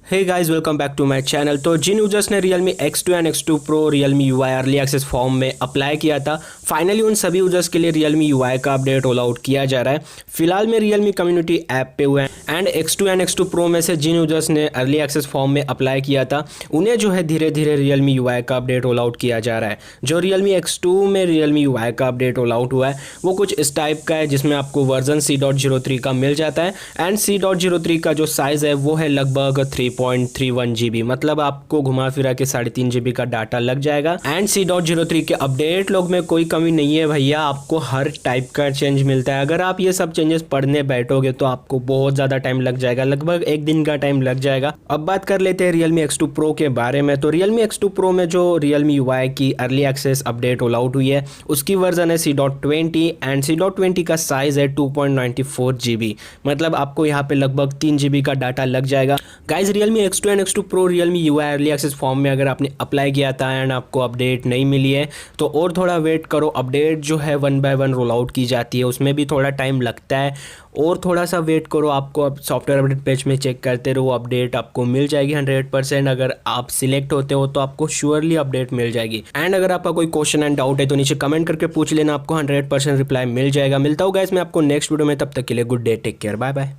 Hey guys welcome back to my channel. तो जिन users ने Realme X2 and X2 Pro Realme UI early access form में apply किया था, finally उन सभी यूजर्स के लिए Realme UI का अपडेट रोल आउट किया जा रहा है। फिलहाल में Realme कम्युनिटी ऐप पे हुए हैं and X2 and X2 Pro में से जिन यूजर्स ने अर्ली एक्सेस फॉर्म में अप्लाई किया था उन्हें जो है धीरे धीरे Realme UI का अपडेट रोल आउट किया जा रहा है। जो Realme X2 में Realme UI का अपडेट रोल आउट हुआ है वो कुछ इस टाइप का है, जिसमें आपको वर्जन C.03 का मिल जाता है एंड C.03 का जो साइज़ है वो है लगभग 3.31 GB, मतलब आपको घुमा फिरा के 3.5 GB का डाटा लग जाएगा। एंड C.03 के अपडेट लॉग में कोई कमी नहीं है भैया, आपको हर टाइप का चेंज मिलता है। अगर आप ये सब चेंजेस पढ़ने बैठोगे तो आपको बहुत ज़्यादा टाइम लग जाएगा, लगभग एक दिन का टाइम लग जाएगा। अब बात कर लेते हैं Realme X2 Pro के बारे में। तो Realme X2 Pro में जो Realme UI की early access update roll out हुई है उसकी वर्जन है C.20 एंड C.20 का साइज़ है 2.94 GB, मतलब आपको यहाँ पे लगभग 3 GB का डाटा लग जाएगा। Guys Realme X2 and X2 Pro Realme UI early access form में अगर आपने अप्लाई किया था एंड आपको अपडेट नहीं मिली है तो और थोड़ा वेट करो। अपडेट जो है 1 बाय 1 रोल आउट की जाती है, उसमें भी थोड़ा टाइम लगता है और थोड़ा सा वेट करो। आपको अब सॉफ्टवेयर अपडेट पेज में चेक करते रहो, अपडेट आपको मिल जाएगी 100%। अगर आप सिलेक्ट होते हो तो आपको श्योरली अपडेट मिल जाएगी। एंड अगर आपका कोई क्वेश्चन एंड डाउट है तो नीचे कमेंट करके पूछ लेना, आपको 100% रिप्लाई मिल जाएगा। मिलता हूँ गाइस मैं आपको नेक्स्ट वीडियो में, तब तक के लिए good day, take care, bye bye.